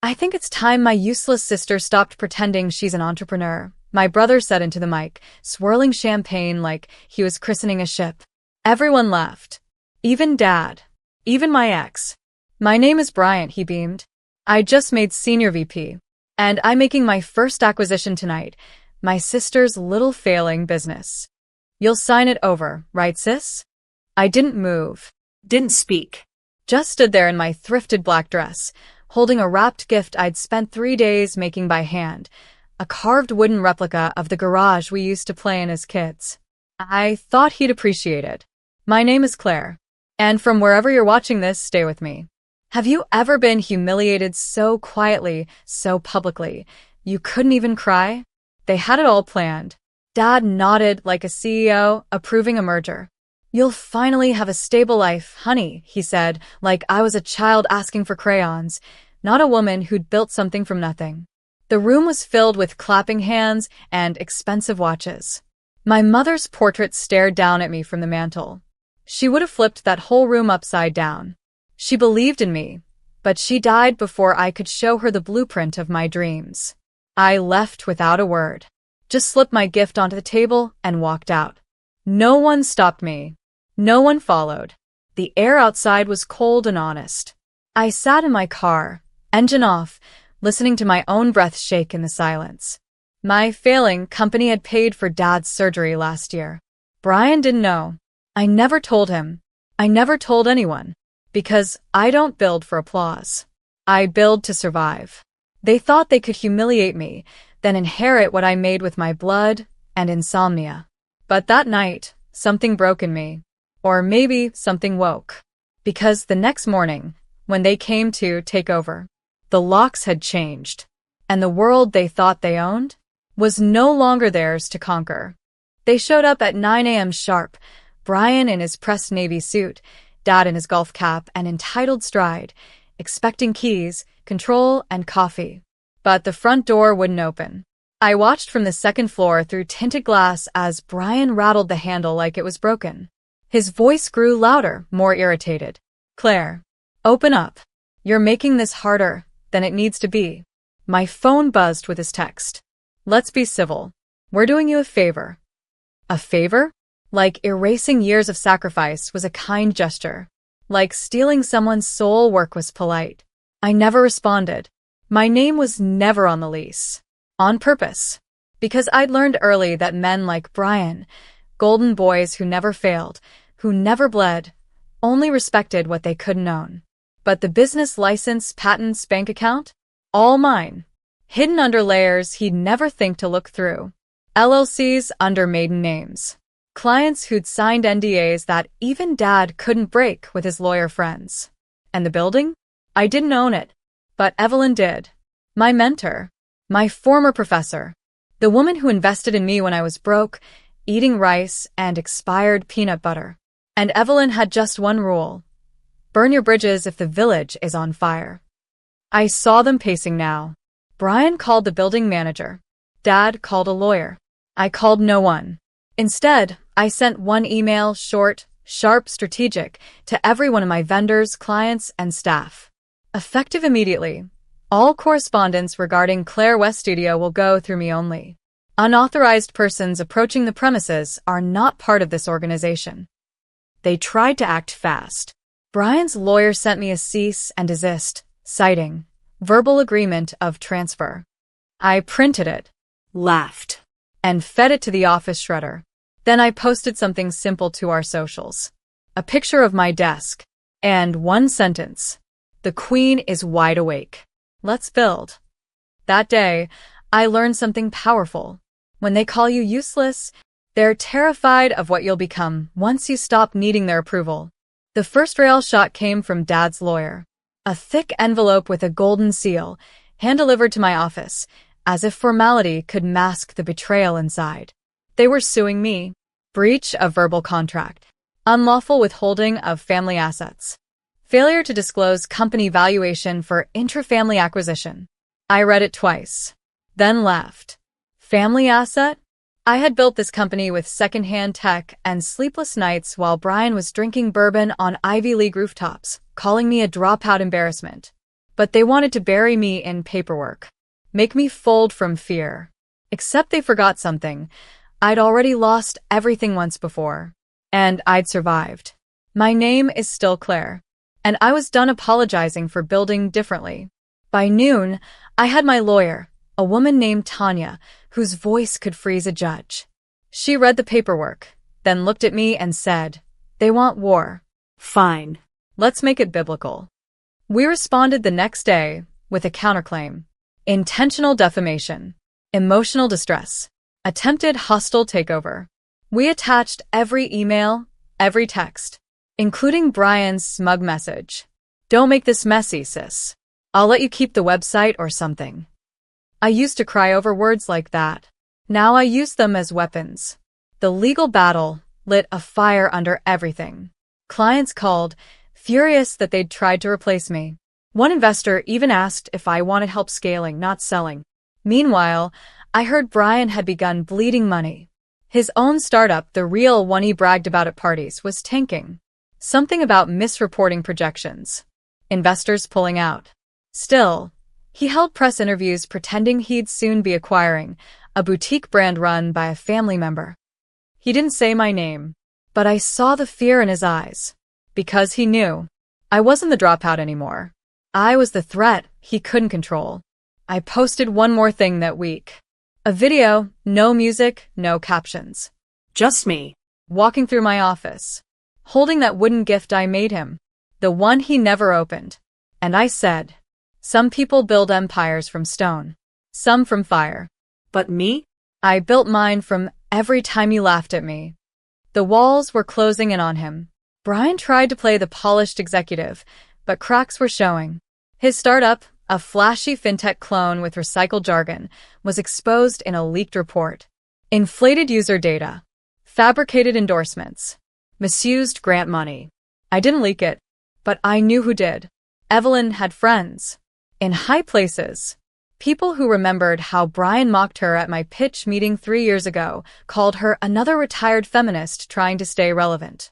I think it's time my useless sister stopped pretending she's an entrepreneur, my brother said into the mic, swirling champagne like he was christening a ship. Everyone laughed. Even Dad. Even my ex. My name is Bryant, he beamed. I just made senior VP. And I'm making my first acquisition tonight, my sister's little failing business. You'll sign it over, right, sis? I didn't move. Didn't speak. Just stood there in my thrifted black dress, holding a wrapped gift I'd spent 3 days making by hand, a carved wooden replica of the garage we used to play in as kids. I thought he'd appreciate it. My name is Claire. And from wherever you're watching this, stay with me. Have you ever been humiliated so quietly, so publicly, you couldn't even cry? They had it all planned. Dad nodded like a CEO, approving a merger. You'll finally have a stable life, honey, he said, like I was a child asking for crayons, not a woman who'd built something from nothing. The room was filled with clapping hands and expensive watches. My mother's portrait stared down at me from the mantel. She would have flipped that whole room upside down. She believed in me, but she died before I could show her the blueprint of my dreams. I left without a word, just slipped my gift onto the table and walked out. No one stopped me. No one followed. The air outside was cold and honest. I sat in my car, engine off, listening to my own breath shake in the silence. My failing company had paid for Dad's surgery last year. Brian didn't know. I never told him. I never told anyone. Because I don't build for applause. I build to survive. They thought they could humiliate me, then inherit what I made with my blood and insomnia. But that night, something broke in me. Or maybe something woke. Because the next morning, when they came to take over, the locks had changed. And the world they thought they owned was no longer theirs to conquer. They showed up at 9 a.m. sharp, Brian in his pressed navy suit, Dad in his golf cap and entitled stride, expecting keys, control, and coffee. But the front door wouldn't open. I watched from the second floor through tinted glass as Brian rattled the handle like it was broken. His voice grew louder, more irritated. Claire, open up. You're making this harder than it needs to be. My phone buzzed with his text. Let's be civil. We're doing you a favor. A favor? Like erasing years of sacrifice was a kind gesture. Like stealing someone's soul work was polite. I never responded. My name was never on the lease. On purpose. Because I'd learned early that men like Brian, golden boys who never failed, who never bled, only respected what they couldn't own. But the business license, patents, bank account? All mine. Hidden under layers he'd never think to look through. LLCs under maiden names. Clients who'd signed NDAs that even Dad couldn't break with his lawyer friends. And the building? I didn't own it. But Evelyn did. My mentor. My former professor. The woman who invested in me when I was broke, eating rice and expired peanut butter. And Evelyn had just one rule. Burn your bridges if the village is on fire. I saw them pacing now. Brian called the building manager. Dad called a lawyer. I called no one. Instead, I sent one email, short, sharp, strategic, to every one of my vendors, clients, and staff. Effective immediately. All correspondence regarding Claire West Studio will go through me only. Unauthorized persons approaching the premises are not part of this organization. They tried to act fast. Brian's lawyer sent me a cease and desist, citing verbal agreement of transfer. I printed it, laughed, and fed it to the office shredder. Then I posted something simple to our socials. A picture of my desk. And one sentence. The Queen is wide awake. Let's build. That day, I learned something powerful. When they call you useless, they're terrified of what you'll become once you stop needing their approval. The first rail shot came from Dad's lawyer. A thick envelope with a golden seal, hand-delivered to my office, as if formality could mask the betrayal inside. They were suing me. Breach of verbal contract. Unlawful withholding of family assets. Failure to disclose company valuation for intra-family acquisition. I read it twice. Then laughed. Family asset? I had built this company with second-hand tech and sleepless nights while Brian was drinking bourbon on Ivy League rooftops, calling me a dropout embarrassment. But they wanted to bury me in paperwork, make me fold from fear. Except they forgot something. I'd already lost everything once before. And I'd survived. My name is still Claire. And I was done apologizing for building differently. By noon, I had my lawyer, a woman named Tanya, whose voice could freeze a judge. She read the paperwork, then looked at me and said, "They want war. Fine. Let's make it biblical." We responded the next day with a counterclaim. Intentional defamation, emotional distress, attempted hostile takeover. We attached every email, every text, including Brian's smug message. "Don't make this messy, sis. I'll let you keep the website or something." I used to cry over words like that. Now I use them as weapons. The legal battle lit a fire under everything. Clients called, furious that they'd tried to replace me. One investor even asked if I wanted help scaling, not selling. Meanwhile, I heard Brian had begun bleeding money. His own startup, the real one he bragged about at parties, was tanking. Something about misreporting projections. Investors pulling out. Still, he held press interviews pretending he'd soon be acquiring a boutique brand run by a family member. He didn't say my name, but I saw the fear in his eyes. Because he knew I wasn't the dropout anymore. I was the threat he couldn't control. I posted one more thing that week. A video, no music, no captions. Just me, walking through my office, holding that wooden gift I made him, the one he never opened. And I said, "Some people build empires from stone, some from fire. But me? I built mine from every time you laughed at me." The walls were closing in on him. Brian tried to play the polished executive, but cracks were showing. His startup, a flashy fintech clone with recycled jargon, was exposed in a leaked report. Inflated user data, fabricated endorsements, misused grant money. I didn't leak it, but I knew who did. Evelyn had friends. In high places. People who remembered how Brian mocked her at my pitch meeting 3 years ago, called her another retired feminist trying to stay relevant.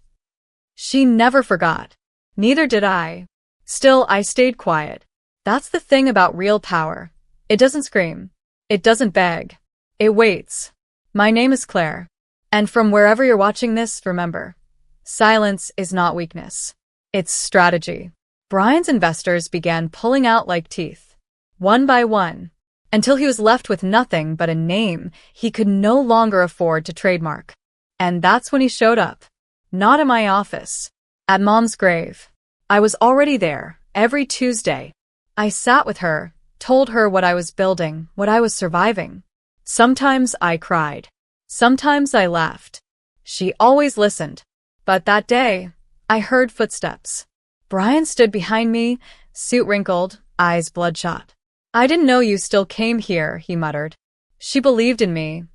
She never forgot. Neither did I. Still, I stayed quiet. That's the thing about real power. It doesn't scream. It doesn't beg. It waits. My name is Claire. And from wherever you're watching this, remember, silence is not weakness. It's strategy. Brian's investors began pulling out like teeth, one by one, until he was left with nothing but a name he could no longer afford to trademark. And that's when he showed up. Not in my office. At Mom's grave. I was already there, every Tuesday. I sat with her, told her what I was building, what I was surviving. Sometimes I cried. Sometimes I laughed. She always listened. But that day, I heard footsteps. Brian stood behind me, suit wrinkled, eyes bloodshot. "I didn't know you still came here," he muttered. "She believed in me,"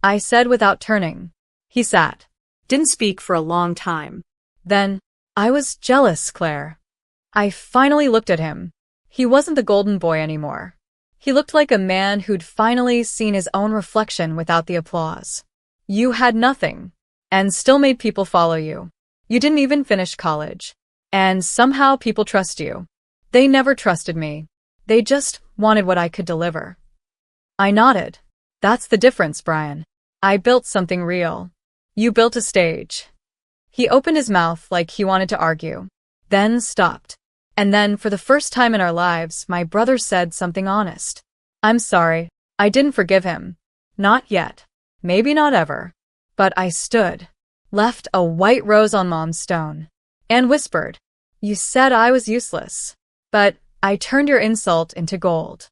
I said without turning. He sat. Didn't speak for a long time. Then, "I was jealous, Claire." I finally looked at him. He wasn't the golden boy anymore. He looked like a man who'd finally seen his own reflection without the applause. "You had nothing, and still made people follow you. You didn't even finish college. And somehow people trust you. They never trusted me. They just wanted what I could deliver." I nodded. "That's the difference, Brian. I built something real. You built a stage." He opened his mouth like he wanted to argue, then stopped. And then, for the first time in our lives, my brother said something honest. "I'm sorry. I didn't forgive him. Not yet. Maybe not ever." But I stood, left a white rose on Mom's stone, and whispered, "You said I was useless. But I turned your insult into gold."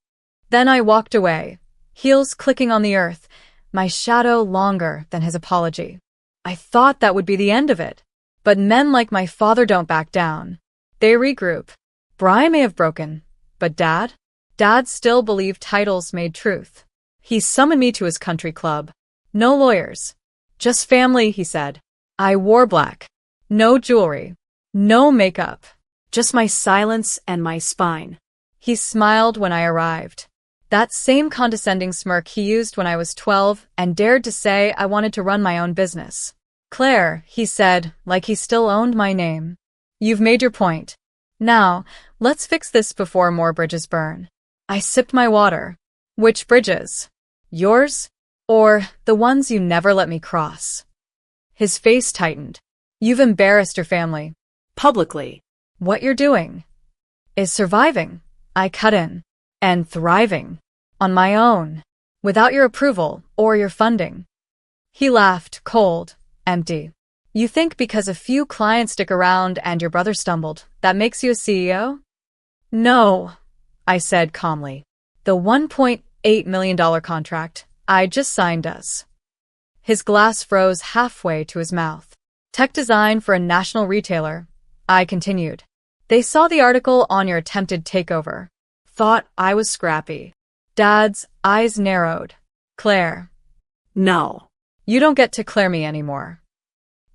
Then I walked away, heels clicking on the earth, my shadow longer than his apology. I thought that would be the end of it. But men like my father don't back down. They regroup. Brian may have broken, but Dad? Dad still believed titles made truth. He summoned me to his country club. "No lawyers. Just family," he said. I wore black. No jewelry. No makeup. Just my silence and my spine. He smiled when I arrived. That same condescending smirk he used when I was 12 and dared to say I wanted to run my own business. "Claire," he said, like he still owned my name. "You've made your point. Now, let's fix this before more bridges burn. I sipped my water. Which bridges? Yours? Or the ones you never let me cross? His face tightened. You've embarrassed your family. Publicly. What you're doing is surviving. I cut in. And thriving. On my own. Without your approval or your funding. He laughed, cold, empty. You think because a few clients stick around and your brother stumbled, that makes you a CEO? No, I said calmly. The $1.8 million contract I just signed does. His glass froze halfway to his mouth. Tech design for a national retailer, I continued. They saw the article on your attempted takeover. Thought I was scrappy. Dad's eyes narrowed. Claire. No. You don't get to Claire me anymore.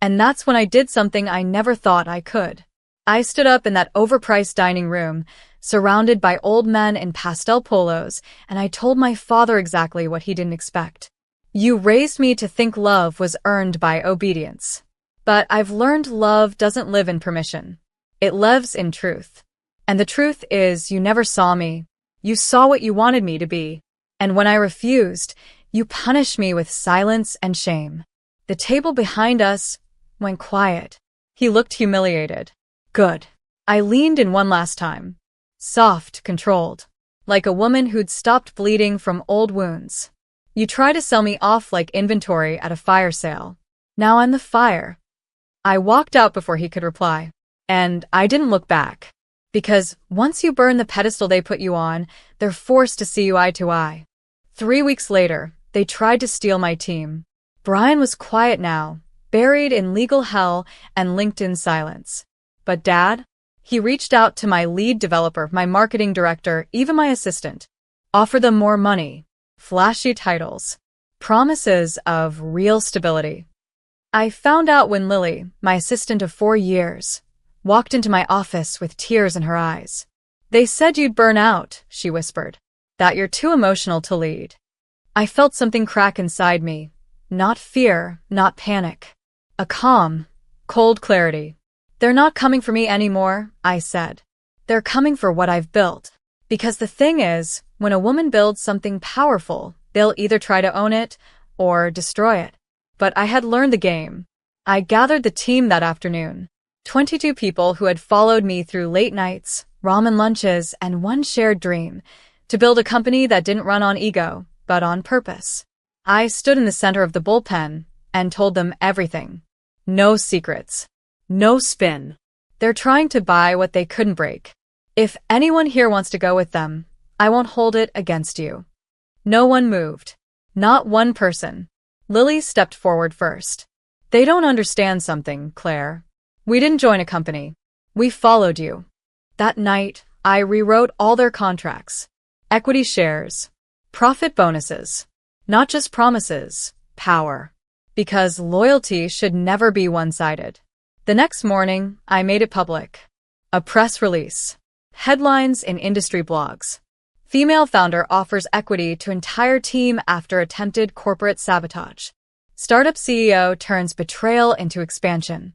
And that's when I did something I never thought I could. I stood up in that overpriced dining room, surrounded by old men in pastel polos, and I told my father exactly what he didn't expect. You raised me to think love was earned by obedience. But I've learned love doesn't live in permission. It lives in truth. And the truth is, you never saw me. You saw what you wanted me to be. And when I refused, you punished me with silence and shame. The table behind us went quiet. He looked humiliated. Good. I leaned in one last time. Soft, controlled. Like a woman who'd stopped bleeding from old wounds. You try to sell me off like inventory at a fire sale. Now I'm the fire. I walked out before he could reply. And I didn't look back. Because once you burn the pedestal they put you on, they're forced to see you eye to eye. 3 weeks later, they tried to steal my team. Brian was quiet now, buried in legal hell and LinkedIn silence. But Dad? He reached out to my lead developer, my marketing director, even my assistant. Offered them more money, flashy titles, promises of real stability. I found out when Lily, my assistant of 4 years, walked into my office with tears in her eyes. They said you'd burn out, she whispered. That you're too emotional to lead. I felt something crack inside me. Not fear, not panic. A calm, cold clarity. They're not coming for me anymore, I said. They're coming for what I've built. Because the thing is, when a woman builds something powerful, they'll either try to own it or destroy it. But I had learned the game. I gathered the team that afternoon. 22 people who had followed me through late nights, ramen lunches, and one shared dream, to build a company that didn't run on ego, but on purpose. I stood in the center of the bullpen and told them everything. No secrets. No spin. They're trying to buy what they couldn't break. If anyone here wants to go with them, I won't hold it against you. No one moved. Not one person. Lily stepped forward first. They don't understand something, Claire. We didn't join a company. We followed you. That night, I rewrote all their contracts. Equity shares. Profit bonuses. Not just promises, power. Because loyalty should never be one-sided. The next morning, I made it public. A press release. Headlines in industry blogs. Female founder offers equity to entire team after attempted corporate sabotage. Startup CEO turns betrayal into expansion.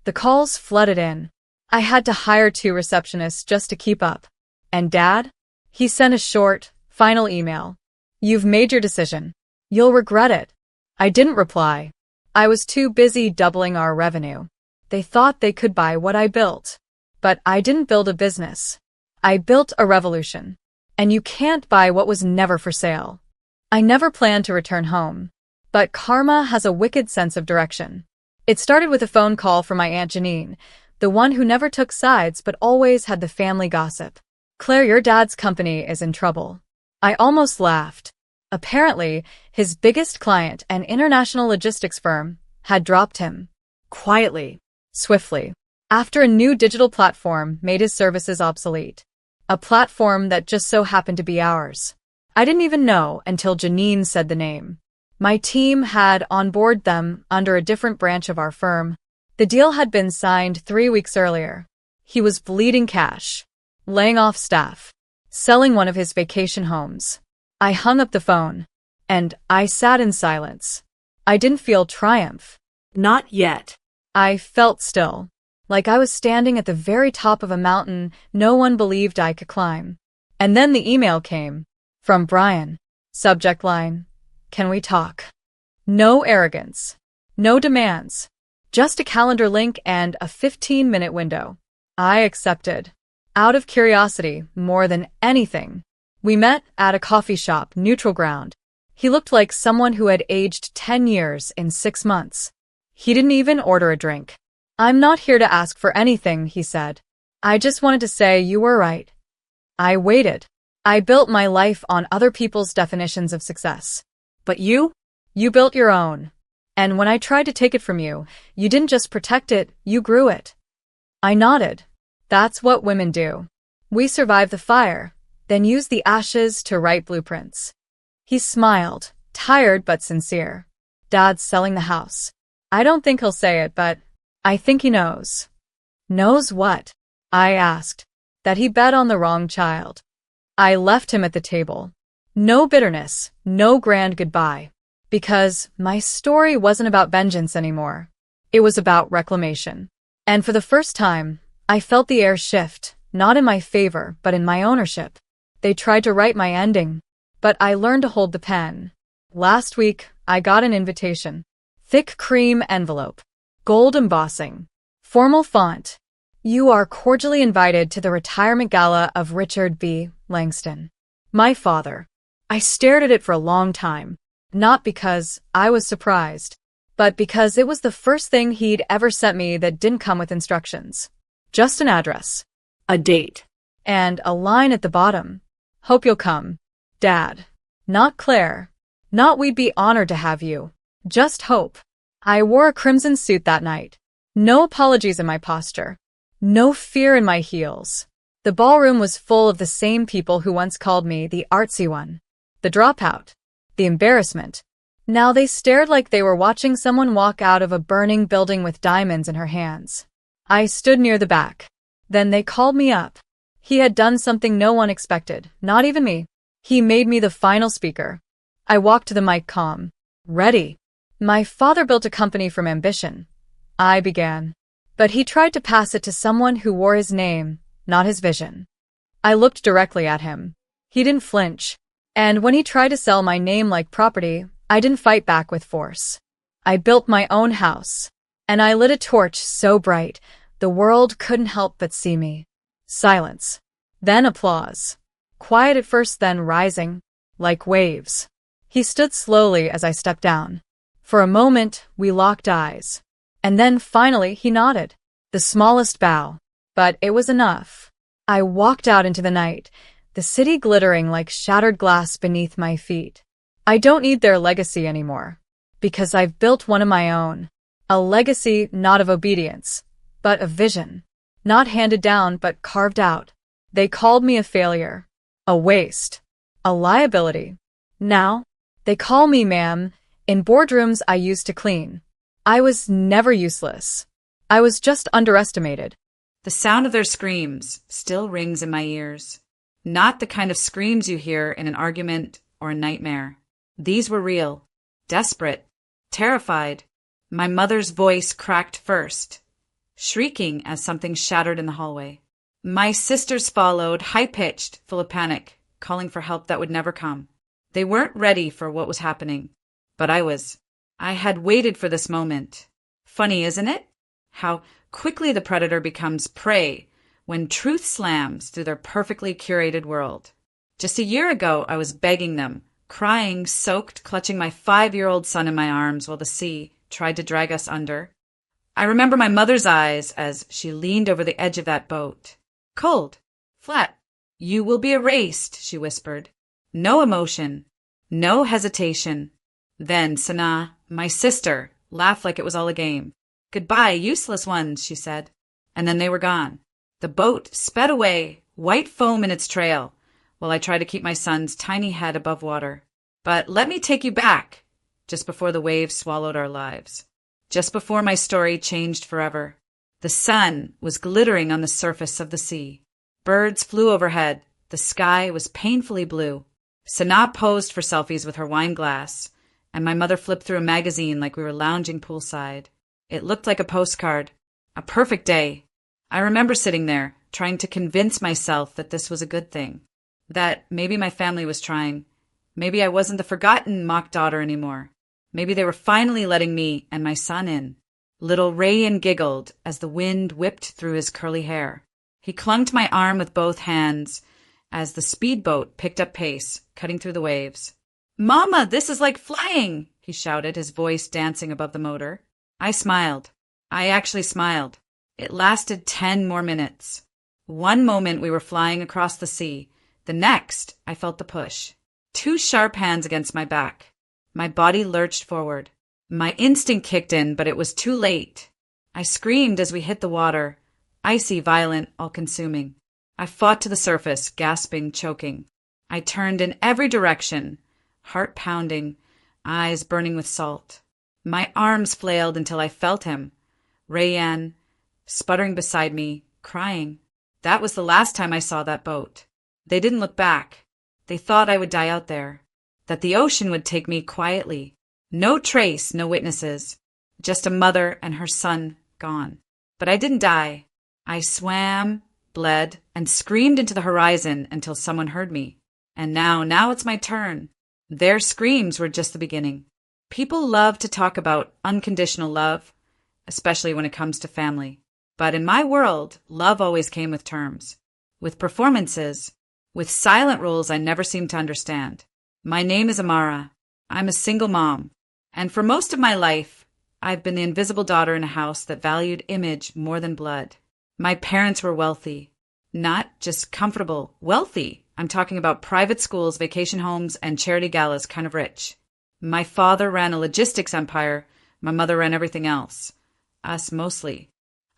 The calls flooded in. I had to hire 2 receptionists just to keep up. And Dad? He sent a short, final email. You've made your decision. You'll regret it. I didn't reply. I was too busy doubling our revenue. They thought they could buy what I built. But I didn't build a business. I built a revolution. And you can't buy what was never for sale. I never planned to return home. But karma has a wicked sense of direction. It started with a phone call from my Aunt Janine, the one who never took sides but always had the family gossip. Claire, your dad's company is in trouble. I almost laughed. Apparently, his biggest client, an international logistics firm, had dropped him. Quietly. Swiftly. After a new digital platform made his services obsolete. A platform that just so happened to be ours. I didn't even know until Janine said the name. My team had onboarded them under a different branch of our firm. The deal had been signed 3 weeks earlier. He was bleeding cash. Laying off staff. Selling one of his vacation homes. I hung up the phone. And I sat in silence. I didn't feel triumph. Not yet. I felt still. like I was standing at the very top of a mountain no one believed I could climb. And then the email came. From Brian. Subject line: Can we talk? No arrogance. No demands. Just a calendar link and a 15-minute window. I accepted. Out of curiosity, more than anything. We met at a coffee shop, neutral ground. He looked like someone who had aged 10 years in 6 months. He didn't even order a drink. I'm not here to ask for anything, he said. I just wanted to say you were right. I waited. I built my life on other people's definitions of success. But you? You built your own. And when I tried to take it from you, you didn't just protect it, you grew it. I nodded. That's what women do. We survive the fire, then use the ashes to write blueprints. He smiled, tired but sincere. Dad's selling the house. I don't think he'll say it, but I think he knows. Knows what? I asked. That he bet on the wrong child. I left him at the table. No bitterness, no grand goodbye. Because my story wasn't about vengeance anymore. It was about reclamation. And for the first time, I felt the air shift, not in my favor, but in my ownership. They tried to write my ending, but I learned to hold the pen. Last week, I got an invitation. Thick cream envelope. Gold embossing. Formal font. You are cordially invited to the retirement gala of Richard B. Langston. My father. I stared at it for a long time. Not because I was surprised, but because it was the first thing he'd ever sent me that didn't come with instructions. Just an address. A date. And a line at the bottom. Hope you'll come. Dad. Not Claire. Not we'd be honored to have you. Just hope. I wore a crimson suit that night. No apologies in my posture. No fear in my heels. The ballroom was full of the same people who once called me the artsy one. The dropout. The embarrassment. Now they stared like they were watching someone walk out of a burning building with diamonds in her hands. I stood near the back. Then they called me up. He had done something no one expected, not even me. He made me the final speaker. I walked to the mic calm. Ready. My father built a company from ambition. I began. But he tried to pass it to someone who wore his name, not his vision. I looked directly at him. He didn't flinch. And when he tried to sell my name like property, I didn't fight back with force. I built my own house. And I lit a torch so bright, the world couldn't help but see me. Silence. Then applause. Quiet at first, then rising, like waves. He stood slowly as I stepped down. For a moment, we locked eyes. And then finally he nodded. The smallest bow. But it was enough. I walked out into the night, the city glittering like shattered glass beneath my feet. I don't need their legacy anymore. Because I've built one of my own. A legacy not of obedience, but of vision. Not handed down, but carved out. They called me a failure. A waste. A liability. Now, they call me ma'am. In boardrooms I used to clean. I was never useless. I was just underestimated. The sound of their screams still rings in my ears. Not the kind of screams you hear in an argument or a nightmare. These were real, desperate, terrified. My mother's voice cracked first, shrieking as something shattered in the hallway. My sisters followed, high-pitched, full of panic, calling for help that would never come. They weren't ready for what was happening, but I was. I had waited for this moment. Funny, isn't it? How quickly the predator becomes prey when truth slams through their perfectly curated world. Just a year ago, I was begging them, crying, soaked, clutching my 5-year-old son in my arms while the sea tried to drag us under. I remember my mother's eyes as she leaned over the edge of that boat. Cold, flat. You will be erased, she whispered. No emotion, no hesitation. Then Sana, my sister, laughed like it was all a game. Goodbye, useless ones, she said. And then they were gone. The boat sped away, white foam in its trail, while I tried to keep my son's tiny head above water. But let me take you back, just before the waves swallowed our lives. Just before my story changed forever. The sun was glittering on the surface of the sea. Birds flew overhead. The sky was painfully blue. Sana posed for selfies with her wine glass, and my mother flipped through a magazine like we were lounging poolside. It looked like a postcard. A perfect day. I remember sitting there, trying to convince myself that this was a good thing. That maybe my family was trying. Maybe I wasn't the forgotten mock daughter anymore. Maybe they were finally letting me and my son in. Little Rayan giggled as the wind whipped through his curly hair. He clung to my arm with both hands as the speedboat picked up pace, cutting through the waves. "Mama, this is like flying!" he shouted, his voice dancing above the motor. I smiled. I actually smiled. It lasted 10 more minutes. One moment we were flying across the sea. The next, I felt the push. 2 sharp hands against my back. My body lurched forward. My instinct kicked in, but it was too late. I screamed as we hit the water, icy, violent, all-consuming. I fought to the surface, gasping, choking. I turned in every direction, heart pounding, eyes burning with salt. My arms flailed until I felt him, Rayan, sputtering beside me, crying. That was the last time I saw that boat. They didn't look back. They thought I would die out there, that the ocean would take me quietly. No trace, no witnesses, just a mother and her son gone. But I didn't die. I swam, bled, and screamed into the horizon until someone heard me. And now it's my turn. Their screams were just the beginning. People love to talk about unconditional love, especially when it comes to family. But in my world, love always came with terms, with performances, with silent rules I never seemed to understand. My name is Amara. I'm a single mom. And for most of my life, I've been the invisible daughter in a house that valued image more than blood. My parents were wealthy. Not just comfortable, wealthy. I'm talking about private schools, vacation homes, and charity galas, kind of rich. My father ran a logistics empire. My mother ran everything else. Us mostly.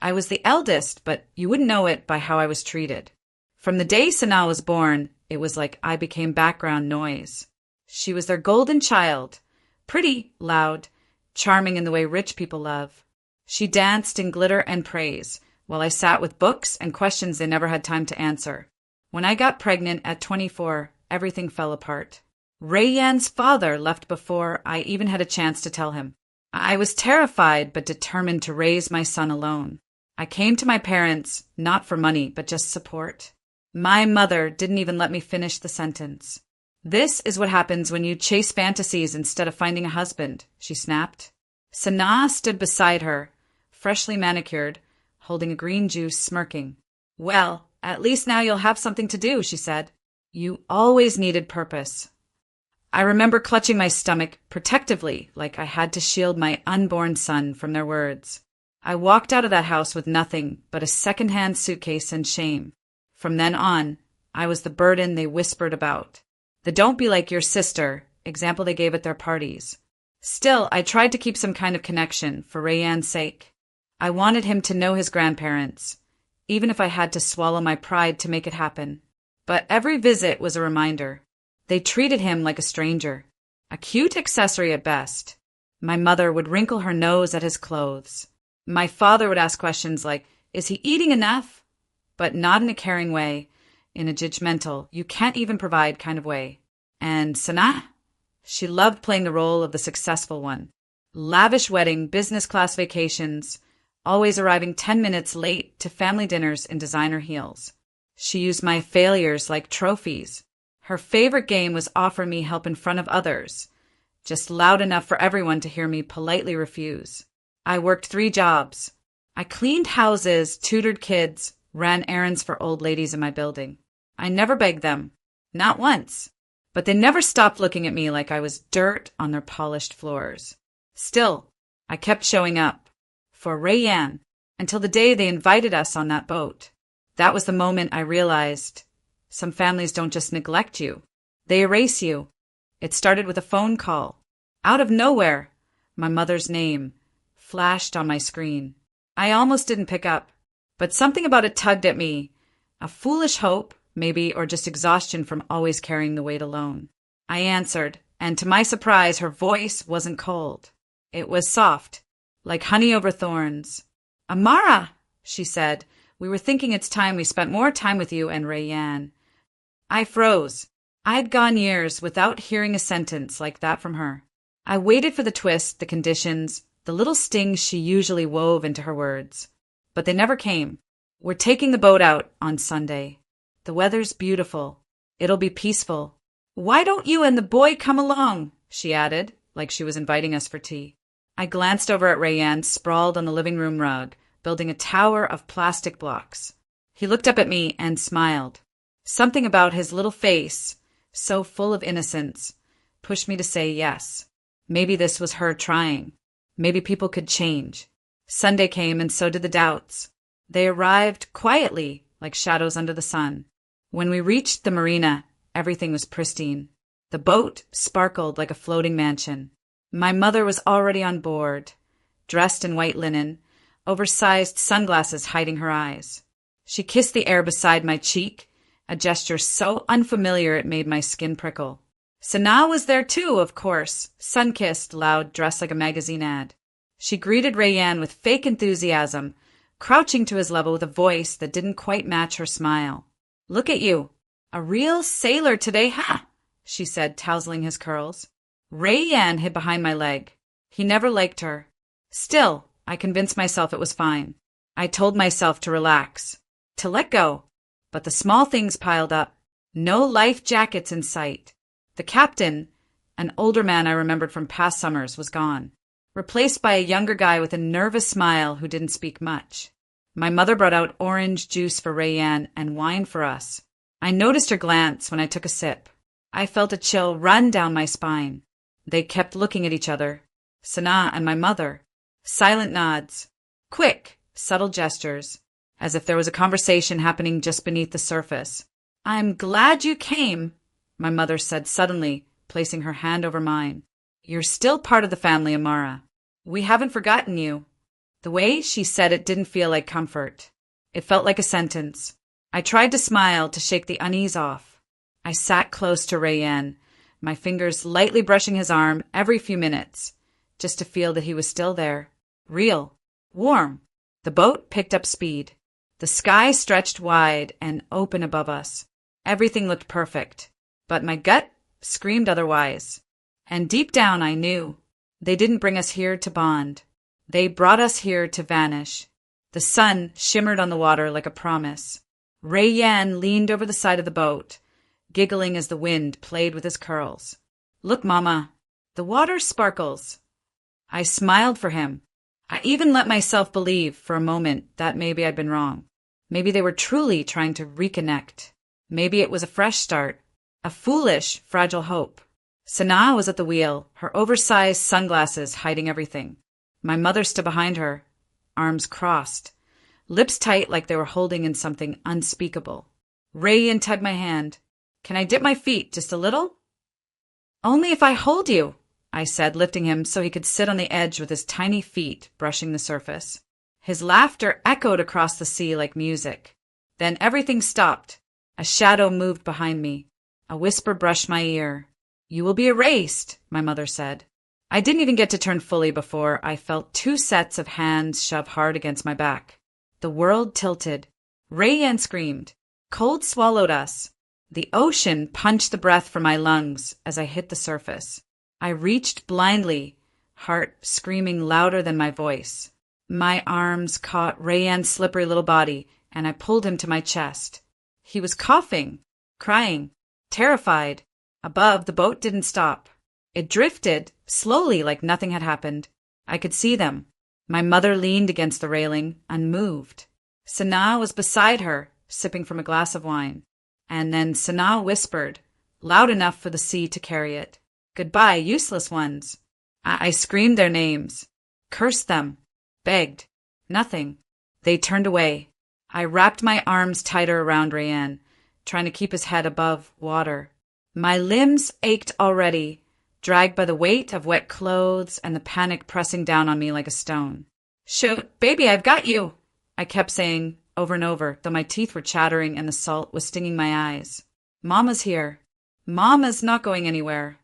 I was the eldest, but you wouldn't know it by how I was treated. From the day Sanaa was born, it was like I became background noise. She was their golden child. Pretty, loud, charming in the way rich people love. She danced in glitter and praise, while I sat with books and questions they never had time to answer. When I got pregnant at 24, everything fell apart. Rayan's father left before I even had a chance to tell him. I was terrified but determined to raise my son alone. I came to my parents, not for money, but just support. My mother didn't even let me finish the sentence. "This is what happens when you chase fantasies instead of finding a husband," she snapped. Sanaa stood beside her, freshly manicured, holding a green juice, smirking. "Well, at least now you'll have something to do," she said. "You always needed purpose." I remember clutching my stomach protectively, like I had to shield my unborn son from their words. I walked out of that house with nothing but a second-hand suitcase and shame. From then on, I was the burden they whispered about. The "don't be like your sister" example they gave at their parties. Still, I tried to keep some kind of connection for Rayan's sake. I wanted him to know his grandparents, even if I had to swallow my pride to make it happen. But every visit was a reminder. They treated him like a stranger, a cute accessory at best. My mother would wrinkle her nose at his clothes. My father would ask questions like, "Is he eating enough?" But not in a caring way, in a judgmental, you can't even provide kind of way. And Sanaa? She loved playing the role of the successful one. Lavish wedding, business class vacations, always arriving 10 minutes late to family dinners in designer heels. She used my failures like trophies. Her favorite game was offer me help in front of others, just loud enough for everyone to hear me politely refuse. I worked 3 jobs. I cleaned houses, tutored kids, ran errands for old ladies in my building. I never begged them, not once, but they never stopped looking at me like I was dirt on their polished floors. Still, I kept showing up for Rayan until the day they invited us on that boat. That was the moment I realized some families don't just neglect you, they erase you. It started with a phone call. Out of nowhere, my mother's name flashed on my screen. I almost didn't pick up, but something about it tugged at me. A foolish hope, maybe, or just exhaustion from always carrying the weight alone. I answered, and to my surprise, her voice wasn't cold. It was soft, like honey over thorns. "Amara," she said, "we were thinking it's time we spent more time with you and Rayan." I froze. I'd gone years without hearing a sentence like that from her. I waited for the twist, the conditions, the little stings she usually wove into her words. but they never came. We're taking the boat out on Sunday. The weather's beautiful. It'll be peaceful. Why don't you and the boy come along? She added, like she was inviting us for tea. I glanced over at Rayanne, sprawled on the living room rug, building a tower of plastic blocks. He looked up at me and smiled. Something about his little face, so full of innocence, pushed me to say yes. Maybe this was her trying. Maybe people could change. Sunday came, and so did the doubts. They arrived quietly, like shadows under the sun. When we reached the marina, everything was pristine. The boat sparkled like a floating mansion. My mother was already on board, dressed in white linen, oversized sunglasses hiding her eyes. She kissed the air beside my cheek, a gesture so unfamiliar it made my skin prickle. Sanaa was there too, of course, sun-kissed, loud, dressed like a magazine ad. She greeted Rayanne with fake enthusiasm, crouching to his level with a voice that didn't quite match her smile. "Look at you. A real sailor today, huh?" she said, tousling his curls. Rayanne hid behind my leg. He never liked her. Still, I convinced myself it was fine. I told myself to relax, to let go. But the small things piled up. No life jackets in sight. The captain, an older man I remembered from past summers, was gone, replaced by a younger guy with a nervous smile who didn't speak much. My mother brought out orange juice for Rayanne and wine for us. I noticed her glance when I took a sip. I felt a chill run down my spine. They kept looking at each other, Sanaa and my mother. Silent nods. Quick, subtle gestures, as if there was a conversation happening just beneath the surface. "I'm glad you came," my mother said suddenly, placing her hand over mine. "You're still part of the family, Amara. We haven't forgotten you." The way she said it didn't feel like comfort. It felt like a sentence. I tried to smile to shake the unease off. I sat close to Rayanne, my fingers lightly brushing his arm every few minutes, just to feel that he was still there. Real. Warm. The boat picked up speed. The sky stretched wide and open above us. Everything looked perfect. But my gut screamed otherwise. And deep down I knew. They didn't bring us here to bond. They brought us here to vanish. The sun shimmered on the water like a promise. Rayanne leaned over the side of the boat, giggling as the wind played with his curls. "Look, Mama, the water sparkles." I smiled for him. I even let myself believe for a moment that maybe I'd been wrong. Maybe they were truly trying to reconnect. Maybe it was a fresh start, a foolish, fragile hope. Sanaa was at the wheel, her oversized sunglasses hiding everything. My mother stood behind her, arms crossed, lips tight like they were holding in something unspeakable. Rayanne tugged my hand. "Can I dip my feet just a little?" "Only if I hold you," I said, lifting him so he could sit on the edge with his tiny feet brushing the surface. His laughter echoed across the sea like music. Then everything stopped. A shadow moved behind me. A whisper brushed my ear. "You will be erased," my mother said. I didn't even get to turn fully before I felt two sets of hands shove hard against my back. The world tilted. Rayanne screamed. Cold swallowed us. The ocean punched the breath from my lungs as I hit the surface. I reached blindly, heart screaming louder than my voice. My arms caught Rayanne's slippery little body, and I pulled him to my chest. He was coughing, crying, terrified. Above, the boat didn't stop. It drifted, slowly like nothing had happened. I could see them. My mother leaned against the railing, unmoved. Sanaa was beside her, sipping from a glass of wine. And then Sanaa whispered, loud enough for the sea to carry it. "Goodbye, useless ones." I screamed their names, cursed them, begged. Nothing. They turned away. I wrapped my arms tighter around Rayanne, trying to keep his head above water. My limbs ached already, dragged by the weight of wet clothes and the panic pressing down on me like a stone. "Shoot, baby, I've got you," I kept saying over and over, though my teeth were chattering and the salt was stinging my eyes. "Mama's here. Mama's not going anywhere."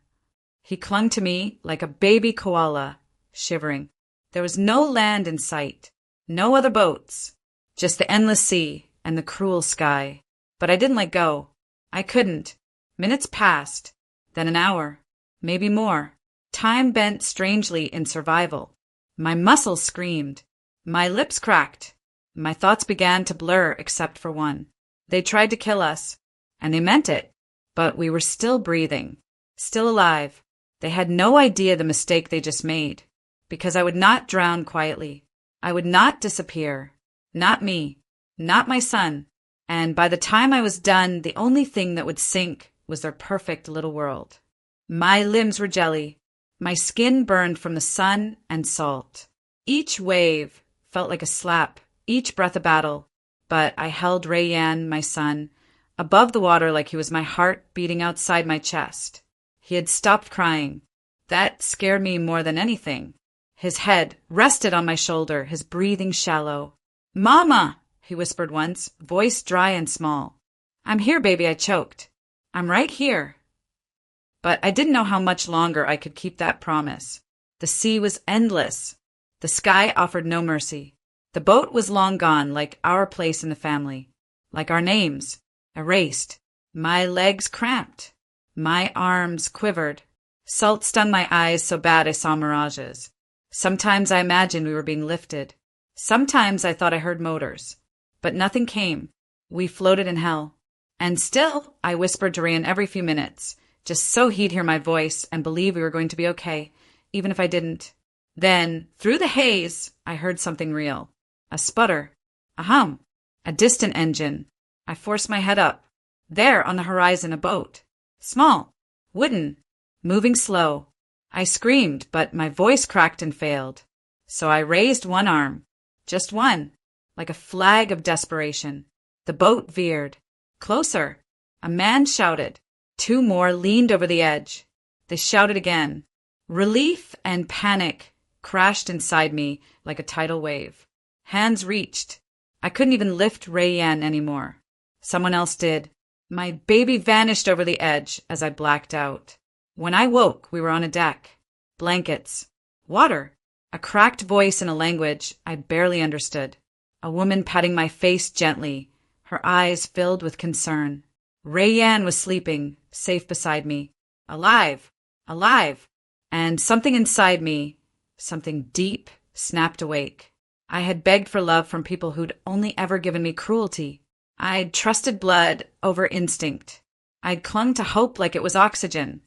He clung to me like a baby koala, shivering. There was no land in sight, no other boats, just the endless sea and the cruel sky. But I didn't let go. I couldn't. Minutes passed, then an hour, maybe more. Time bent strangely in survival. My muscles screamed. My lips cracked. My thoughts began to blur except for one. They tried to kill us, and they meant it, but we were still breathing, still alive. They had no idea the mistake they just made, because I would not drown quietly. I would not disappear. Not me, not my son. And by the time I was done, the only thing that would sink was their perfect little world. My limbs were jelly. My skin burned from the sun and salt. Each wave felt like a slap, each breath a battle. But I held Rayan, my son, above the water like he was my heart beating outside my chest. He had stopped crying. That scared me more than anything. His head rested on my shoulder, his breathing shallow. "Mama!" he whispered once, voice dry and small. "I'm here, baby," I choked. "I'm right here." But I didn't know how much longer I could keep that promise. The sea was endless. The sky offered no mercy. The boat was long gone, like our place in the family, like our names, erased. My legs cramped. My arms quivered. Salt stung my eyes so bad I saw mirages. Sometimes I imagined we were being lifted. Sometimes I thought I heard motors. But nothing came. We floated in hell. And still, I whispered to Ryan every few minutes, just so he'd hear my voice and believe we were going to be okay, even if I didn't. Then, through the haze, I heard something real. A sputter. A hum. A distant engine. I forced my head up. There, on the horizon, a boat. Small. Wooden. Moving slow. I screamed, but my voice cracked and failed. So I raised one arm. Just one. Like a flag of desperation. The boat veered. Closer. A man shouted. Two more leaned over the edge. They shouted again. Relief and panic crashed inside me like a tidal wave. Hands reached. I couldn't even lift Rayan anymore. Someone else did. My baby vanished over the edge as I blacked out. When I woke, we were on a deck. Blankets. Water. A cracked voice in a language I barely understood. A woman patting my face gently, her eyes filled with concern. Rayan was sleeping, safe beside me. Alive. Alive. And something inside me, something deep, snapped awake. I had begged for love from people who'd only ever given me cruelty. I'd trusted blood over instinct. I'd clung to hope like it was oxygen.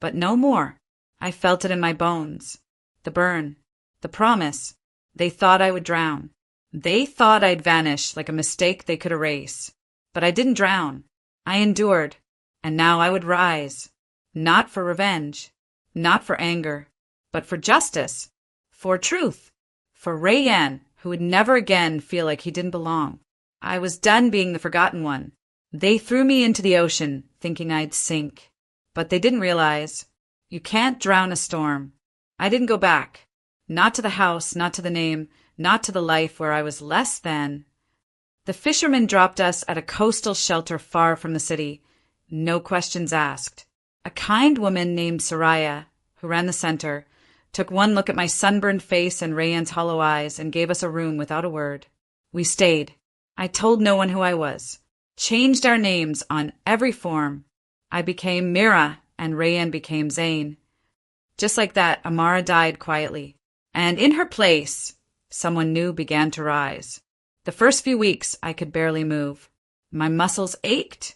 But no more. I felt it in my bones. The burn. The promise. They thought I would drown. They thought I'd vanish like a mistake they could erase. But I didn't drown. I endured. And now I would rise. Not for revenge. Not for anger. But for justice. For truth. For Rayan, who would never again feel like he didn't belong. I was done being the forgotten one. They threw me into the ocean, thinking I'd sink. But they didn't realize. You can't drown a storm. I didn't go back. Not to the house, not to the name, not to the life where I was less than. The fishermen dropped us at a coastal shelter far from the city. No questions asked. A kind woman named Soraya, who ran the center, took one look at my sunburned face and Rayan's hollow eyes and gave us a room without a word. We stayed. I told no one who I was. Changed our names on every form. I became Mira and Rayan became Zayn. Just like that, Amara died quietly. And in her place, someone new began to rise. The first few weeks, I could barely move. My muscles ached,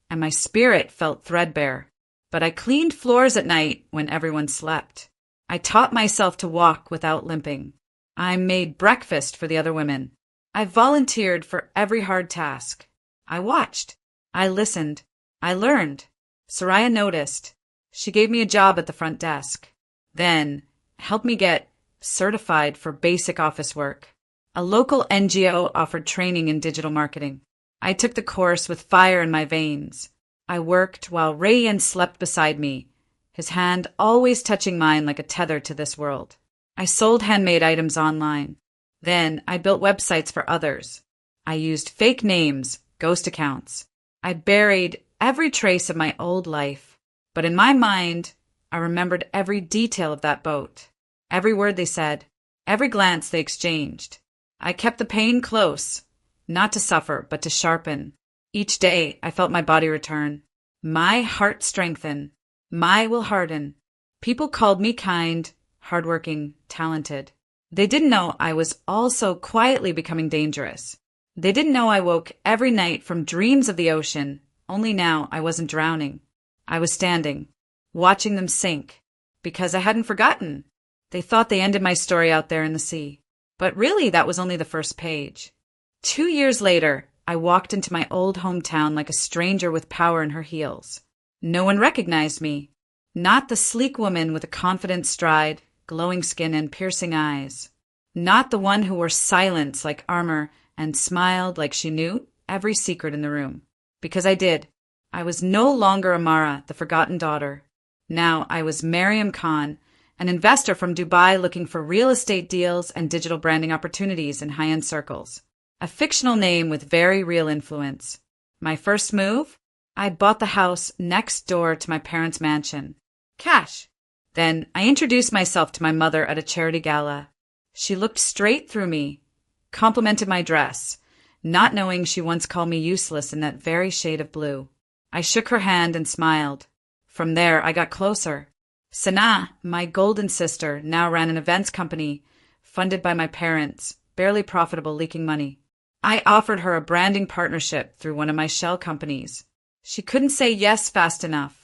and my spirit felt threadbare. But I cleaned floors at night when everyone slept. I taught myself to walk without limping. I made breakfast for the other women. I volunteered for every hard task. I watched. I listened. I learned. Soraya noticed. She gave me a job at the front desk. Then helped me get certified for basic office work. A local NGO offered training in digital marketing. I took the course with fire in my veins. I worked while Rayan slept beside me, his hand always touching mine like a tether to this world. I sold handmade items online. Then I built websites for others. I used fake names, ghost accounts. I buried every trace of my old life. But in my mind, I remembered every detail of that boat. Every word they said, every glance they exchanged. I kept the pain close, not to suffer, but to sharpen. Each day I felt my body return. My heart strengthen. My will harden. People called me kind, hardworking, talented. They didn't know I was also quietly becoming dangerous. They didn't know I woke every night from dreams of the ocean, only now I wasn't drowning. I was standing, watching them sink, because I hadn't forgotten. They thought they ended my story out there in the sea. But really, that was only the first page. 2 years later, I walked into my old hometown like a stranger with power in her heels. No one recognized me. Not the sleek woman with a confident stride, glowing skin, and piercing eyes. Not the one who wore silence like armor and smiled like she knew every secret in the room. Because I did. I was no longer Amara, the forgotten daughter. Now I was Mariam Khan, an investor from Dubai looking for real estate deals and digital branding opportunities in high-end circles. A fictional name with very real influence. My first move? I bought the house next door to my parents' mansion. Cash. Then I introduced myself to my mother at a charity gala. She looked straight through me, complimented my dress, not knowing she once called me useless in that very shade of blue. I shook her hand and smiled. From there, I got closer. Sana, my golden sister, now ran an events company, funded by my parents, barely profitable, leaking money. I offered her a branding partnership through one of my shell companies. She couldn't say yes fast enough.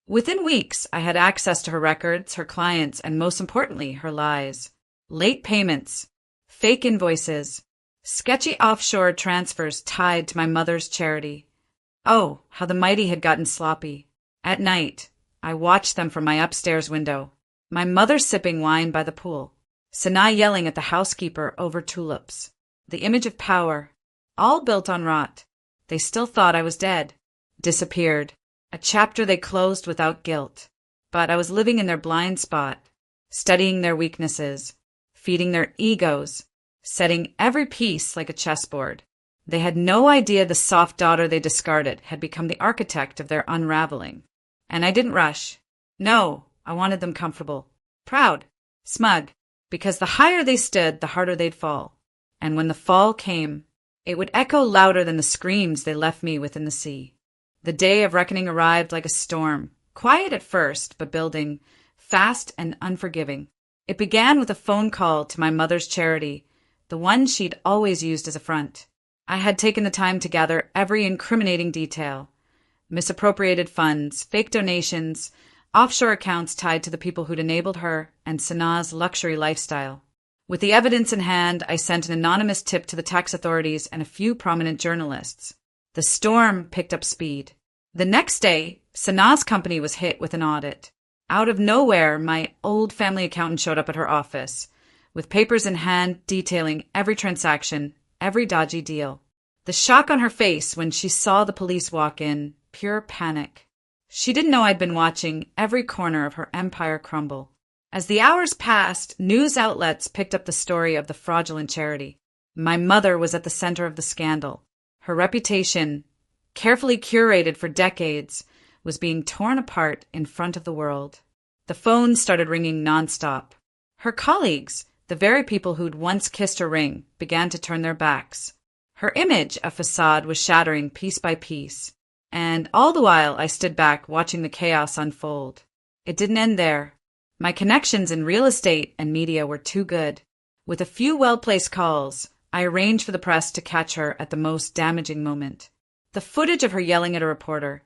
Within weeks, I had access to her records, her clients, and most importantly, her lies. Late payments, fake invoices, sketchy offshore transfers tied to my mother's charity. Oh, how the mighty had gotten sloppy. At night, I watched them from my upstairs window. My mother sipping wine by the pool. Sanaa yelling at the housekeeper over tulips. The image of power, all built on rot. They still thought I was dead. Disappeared. A chapter they closed without guilt. But I was living in their blind spot, studying their weaknesses, feeding their egos, setting every piece like a chessboard. They had no idea the soft daughter they discarded had become the architect of their unraveling. And I didn't rush. No, I wanted them comfortable, proud, smug, because the higher they stood, the harder they'd fall. And when the fall came, it would echo louder than the screams they left me within the sea. The day of reckoning arrived like a storm, quiet at first, but building, fast and unforgiving. It began with a phone call to my mother's charity, the one she'd always used as a front. I had taken the time to gather every incriminating detail. Misappropriated funds, fake donations, offshore accounts tied to the people who'd enabled her and Sanaa's luxury lifestyle. With the evidence in hand, I sent an anonymous tip to the tax authorities and a few prominent journalists. The storm picked up speed. The next day, Sanaa's company was hit with an audit. Out of nowhere, my old family accountant showed up at her office, with papers in hand detailing every transaction, every dodgy deal. The shock on her face when she saw the police walk in, pure panic. She didn't know I'd been watching every corner of her empire crumble. As the hours passed, news outlets picked up the story of the fraudulent charity. My mother was at the center of the scandal. Her reputation, carefully curated for decades, was being torn apart in front of the world. The phone started ringing nonstop. Her colleagues, the very people who'd once kissed her ring, began to turn their backs. Her image, a facade, was shattering piece by piece. And all the while, I stood back watching the chaos unfold. It didn't end there. My connections in real estate and media were too good. With a few well-placed calls, I arranged for the press to catch her at the most damaging moment. The footage of her yelling at a reporter,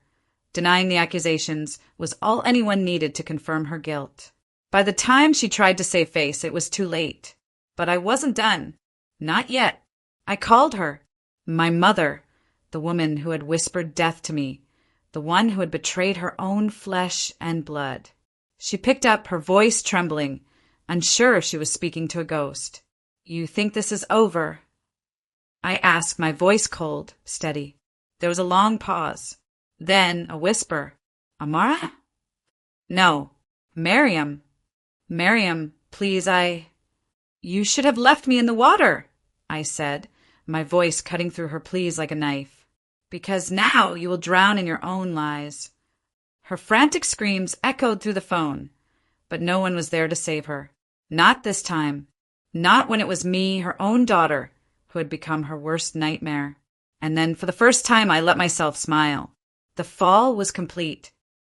denying the accusations, was all anyone needed to confirm her guilt. By the time she tried to save face, it was too late. But I wasn't done. Not yet. I called her. My mother, the woman who had whispered death to me, the one who had betrayed her own flesh and blood. She picked up, her voice trembling, unsure if she was speaking to a ghost. "You think this is over?" I asked, my voice cold, steady. There was a long pause. Then a whisper. "Amara?" "No. Mariam. Mariam, please, You should have left me in the water," I said, my voice cutting through her pleas like a knife. "Because now you will drown in your own lies." Her frantic screams echoed through the phone, but no one was there to save her. Not this time. Not when it was me, her own daughter, who had become her worst nightmare. And then for the first time I let myself smile. The fall was complete.